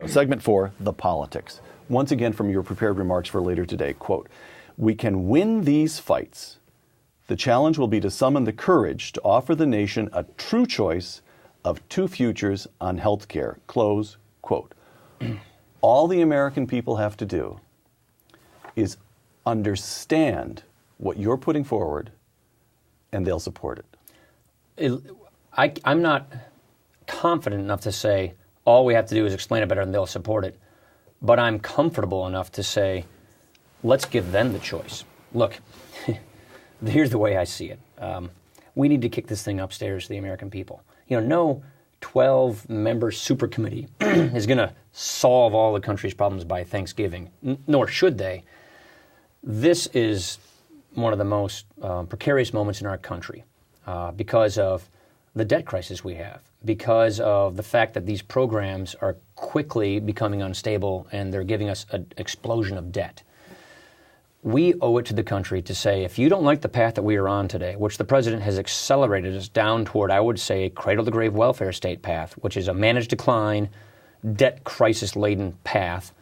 Segment 4, the politics. Once again from your prepared remarks for later today, quote, "We can win these fights. The challenge will be to summon the courage to offer the nation a true choice of two futures on health care," close quote. All the American people have to do is understand what you're putting forward, and they'll support it. I'm not confident enough to say all we have to do is explain it better and they'll support it. But I'm comfortable enough to say, let's give them the choice. Look, here's the way I see it. We need to kick this thing upstairs to the American people. No 12-member super committee is going to solve all the country's problems by Thanksgiving, nor should they. This is one of the most precarious moments in our country because of the debt crisis we have, because of the fact that these programs are quickly becoming unstable and they're giving us an explosion of debt. We owe it to the country to say, if you don't like the path that we are on today, which the president has accelerated us down toward, I would say, a cradle-to-grave welfare state path, which is a managed decline, debt crisis-laden path,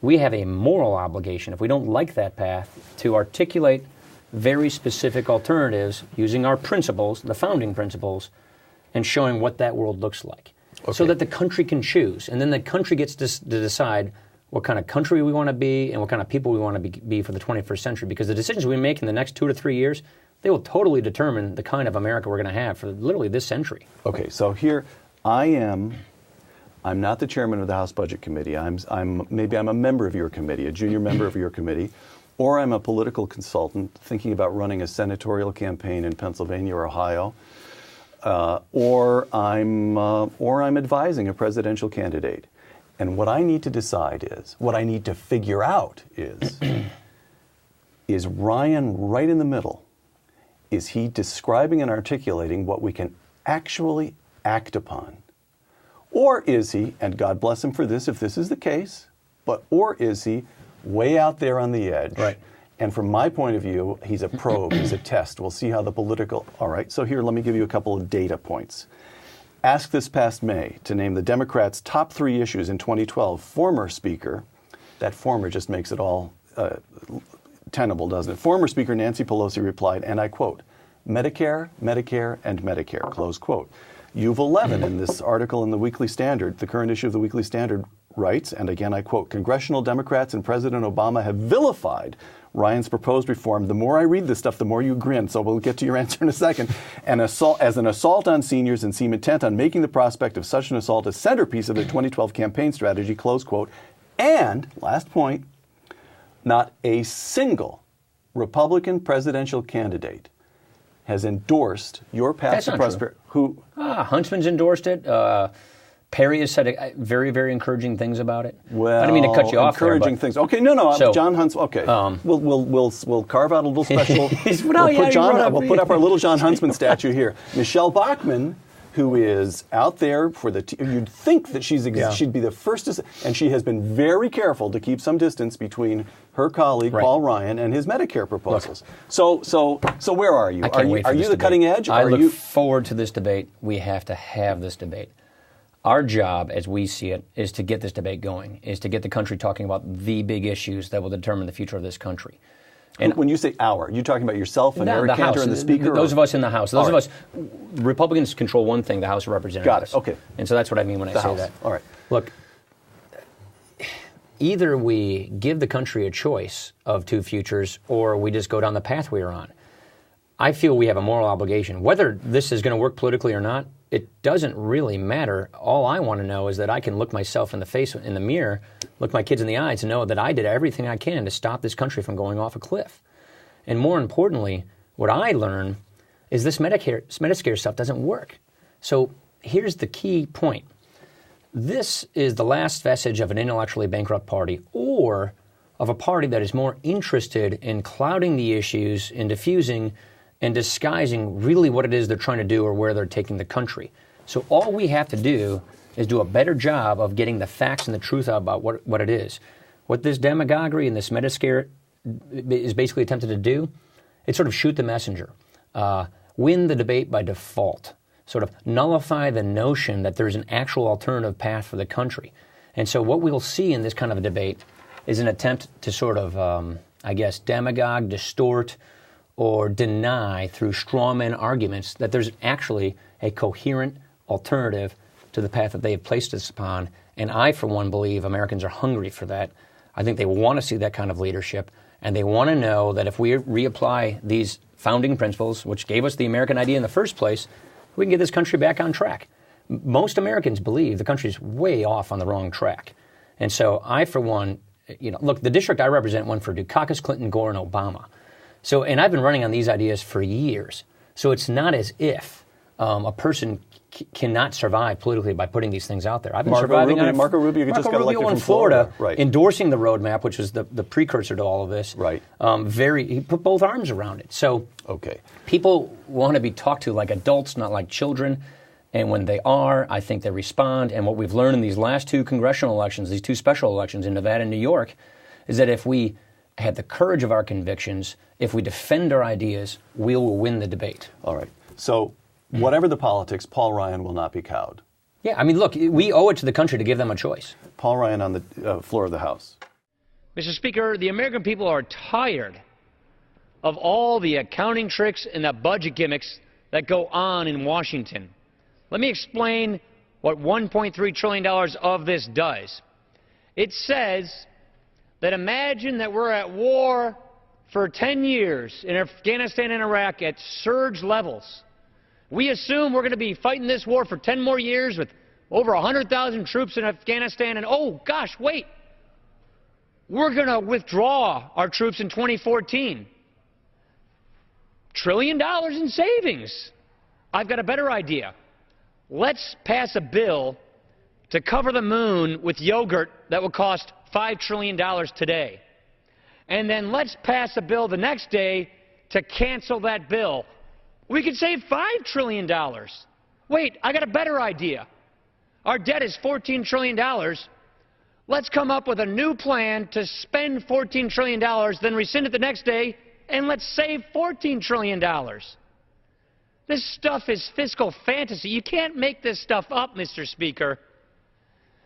we have a moral obligation, if we don't like that path, to articulate very specific alternatives using our principles, the founding principles, and showing what that world looks like. Okay. So that the country can choose. And then the country gets to decide what kind of country we want to be and what kind of people we want to be for the 21st century. Because the decisions we make in the next 2 to 3 years, they will totally determine the kind of America we're going to have for literally this century. Okay, so here I'm not the chairman of the House Budget Committee. Maybe I'm a member of your committee, a junior member of your committee, or I'm a political consultant thinking about running a senatorial campaign in Pennsylvania or Ohio, or I'm advising a presidential candidate. And what I need to decide is, what I need to figure out is Ryan right in the middle? Is he describing and articulating what we can actually act upon? Or is he, and God bless him for this if this is the case, or is he way out there on the edge? Right. And from my point of view, he's a probe, he's a test. We'll see how the political, all right, so here, let me give you a couple of data points. Asked this past May to name the Democrats' top 3 issues in 2012, former Speaker, that former just makes it all tenable, doesn't it? Former Speaker Nancy Pelosi replied, and I quote, "Medicare, Medicare, and Medicare," close quote. Yuval Levin, in this article in the Weekly Standard, the current issue of the Weekly Standard, writes, and again I quote, "Congressional Democrats and President Obama have vilified Ryan's proposed reform. The more I read this stuff, the more you grin, so we'll get to your answer in a second. An assault on seniors and seem intent on making the prospect of such an assault a centerpiece of their 2012 campaign strategy," close quote. And, last point, not a single Republican presidential candidate has endorsed your path to prosperity. Huntsman's endorsed it. Perry has said very, very encouraging things about it. Well, I didn't mean to cut you off there. Encouraging things. Okay, no. So, John Huntsman. Okay, we'll carve out a little special. We'll put up our little John Huntsman statue here. Michelle Bachmann, who is out there for you'd think that she'd be the first to, and she has been very careful to keep some distance between her colleague Paul Ryan and his Medicare proposals. Look, so where are you? Are you the cutting edge? I look forward to this debate. We have to have this debate. Our job, as we see it, is to get this debate going, is to get the country talking about the big issues that will determine the future of this country. And when you say our, you're talking about yourself and Eric Cantor and the Speaker? Those of us in the House. Those of us, Republicans control one thing, the House of Representatives. Got it, okay. And so that's what I mean when I say that. All right. Look, either we give the country a choice of two futures or we just go down the path we are on. I feel we have a moral obligation. Whether this is going to work politically or not, it doesn't really matter. All I want to know is that I can look myself in the face in the mirror, look my kids in the eyes, and know that I did everything I can to stop this country from going off a cliff. And more importantly, what I learned is this Medicare stuff doesn't work. So here's the key point. This is the last vestige of an intellectually bankrupt party or of a party that is more interested in clouding the issues and diffusing and disguising really what it is they're trying to do or where they're taking the country. So all we have to do is do a better job of getting the facts and the truth out about what it is. What this demagoguery and this Medicare is basically attempted to do, it's sort of shoot the messenger, win the debate by default, sort of nullify the notion that there's an actual alternative path for the country. And so what we'll see in this kind of a debate is an attempt to sort of, demagogue, distort, or deny through strawman arguments that there's actually a coherent alternative to the path that they have placed us upon. And I, for one, believe Americans are hungry for that. I think they want to see that kind of leadership, and they want to know that if we reapply these founding principles, which gave us the American idea in the first place, we can get this country back on track. Most Americans believe the country's way off on the wrong track. And so I, for one, look, the district I represent went for Dukakis, Clinton, Gore, and Obama. So, and I've been running on these ideas for years. So it's not as if a person cannot survive politically by putting these things out there. I've been surviving on it. Marco Rubio just got elected in from Florida, right. Endorsing the roadmap, which was the precursor to all of this. Right. He put both arms around it. So people want to be talked to like adults, not like children. And when they are, I think they respond. And what we've learned in these last two congressional elections, these two special elections in Nevada and New York, is that if we had the courage of our convictions, if we defend our ideas, we will win the debate. All right. So whatever the politics, Paul Ryan will not be cowed. Yeah, I mean, look, we owe it to the country to give them a choice. Paul Ryan on the floor of the House. Mr. Speaker, the American people are tired of all the accounting tricks and the budget gimmicks that go on in Washington. Let me explain what $1.3 trillion of this does. It says that imagine that we're at war for 10 years in Afghanistan and Iraq at surge levels. We assume we're going to be fighting this war for 10 more years with over 100,000 troops in Afghanistan, and oh gosh, wait, we're going to withdraw our troops in 2014. $1 trillion in savings. I've got a better idea. Let's pass a bill to cover the moon with yogurt that will cost $5 trillion today. And then let's pass a bill the next day to cancel that bill. We could save $5 trillion. Wait, I got a better idea. Our debt is $14 trillion. Let's come up with a new plan to spend $14 trillion, then rescind it the next day, and let's save $14 trillion. This stuff is fiscal fantasy. You can't make this stuff up, Mr. Speaker.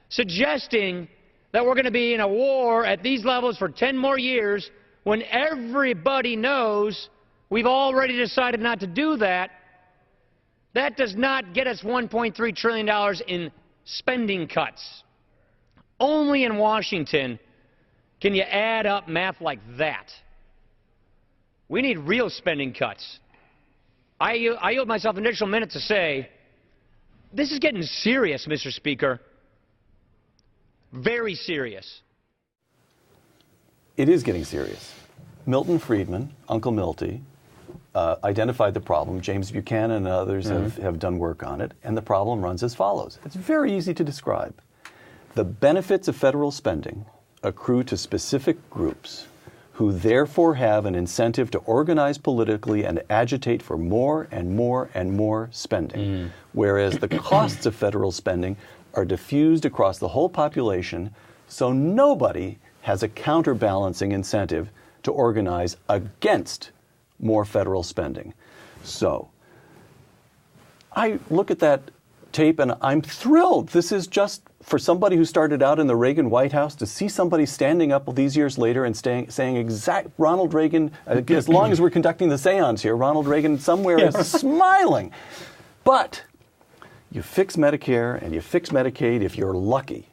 Suggesting that we're going to be in a war at these levels for 10 more years when everybody knows we've already decided not to do that, that does not get us $1.3 trillion in spending cuts. Only in Washington can you add up math like that. We need real spending cuts. I yield myself an additional minute to say, this is getting serious, Mr. Speaker. Very serious. It is getting serious. Milton Friedman, Uncle Milty, identified the problem. James Buchanan and others have done work on it. And the problem runs as follows. It's very easy to describe. The benefits of federal spending accrue to specific groups who therefore have an incentive to organize politically and agitate for more and more and more spending. Whereas the costs of federal spending are diffused across the whole population, so nobody has a counterbalancing incentive to organize against more federal spending. So I look at that tape and I'm thrilled. This is just for somebody who started out in the Reagan White House to see somebody standing up these years later and saying exact Ronald Reagan, as long as we're conducting the seance here, Ronald Reagan somewhere is smiling. But you fix Medicare and you fix Medicaid if you're lucky.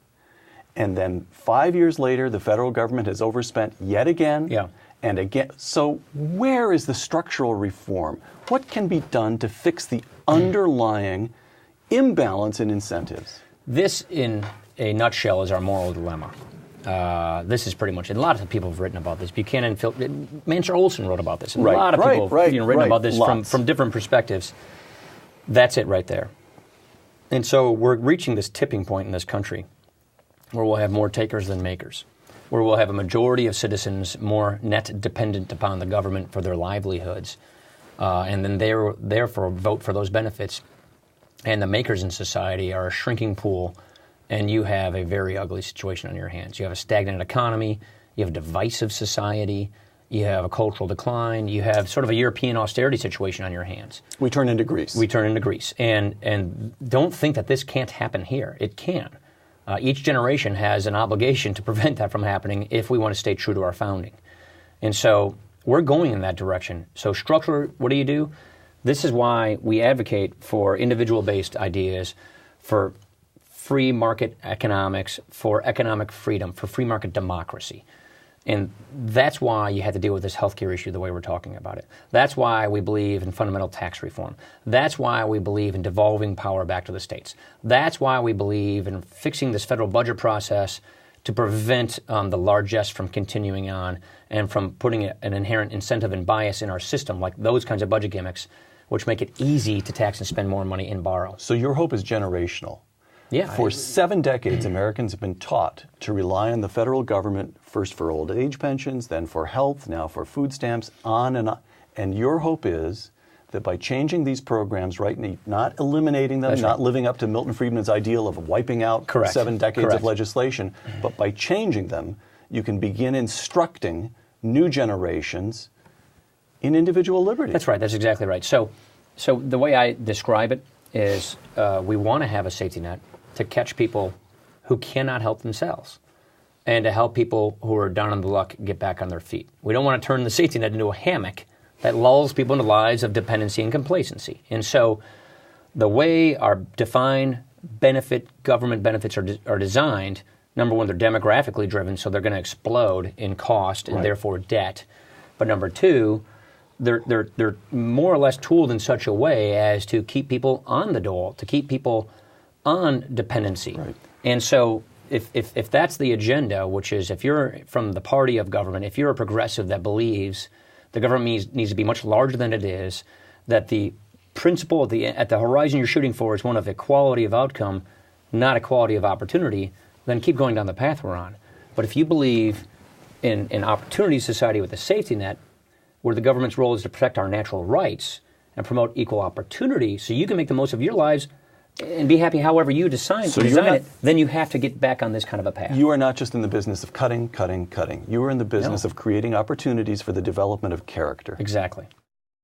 And then 5 years later, the federal government has overspent yet again and again. So where is the structural reform? What can be done to fix the underlying imbalance in incentives? This, in a nutshell, is our moral dilemma. This is pretty much it. A lot of people have written about this. Buchanan, Mansur Olson wrote about this. And a lot of people have written about this from different perspectives. That's it right there. And so we're reaching this tipping point in this country where we'll have more takers than makers, where we'll have a majority of citizens more net dependent upon the government for their livelihoods, and then therefore vote for those benefits. And the makers in society are a shrinking pool, and you have a very ugly situation on your hands. You have a stagnant economy, you have a divisive society, you have a cultural decline, you have sort of a European austerity situation on your hands. We turn into Greece. We turn into Greece. And don't think that this can't happen here. It can. Each generation has an obligation to prevent that from happening if we want to stay true to our founding. And so we're going in that direction. So structure, what do? This is why we advocate for individual-based ideas, for free market economics, for economic freedom, for free market democracy. And that's why you had to deal with this healthcare issue the way we're talking about it. That's why we believe in fundamental tax reform. That's why we believe in devolving power back to the states. That's why we believe in fixing this federal budget process to prevent the largesse from continuing on and from putting an inherent incentive and bias in our system, like those kinds of budget gimmicks, which make it easy to tax and spend more money and borrow. So your hope is generational. Yeah. For 7 decades, Americans have been taught to rely on the federal government, first for old age pensions, then for health, now for food stamps, on and on. And your hope is that by changing these programs, right, not eliminating them, not living up to Milton Friedman's ideal of wiping out 7 decades of legislation, but by changing them, you can begin instructing new generations in individual liberty. That's right. That's exactly right. So the way I describe it is we want to have a safety net to catch people who cannot help themselves and to help people who are down on the luck get back on their feet. We don't want to turn the safety net into a hammock that lulls people into lives of dependency and complacency. And so the way our defined government benefits are designed, number one, they're demographically driven, so they're going to explode in cost and therefore debt. But number two, they're more or less tooled in such a way as to keep people on the dole, to keep people on dependency. Right. And so if that's the agenda, which is if you're from the party of government, if you're a progressive that believes the government needs to be much larger than it is, that the principle at the horizon you're shooting for is one of equality of outcome, not equality of opportunity, then keep going down the path we're on. But if you believe in an opportunity society with a safety net, where the government's role is to protect our natural rights and promote equal opportunity so you can make the most of your lives and be happy however you design it, then you have to get back on this kind of a path. You are not just in the business of cutting. You are in the business of creating opportunities for the development of character. Exactly.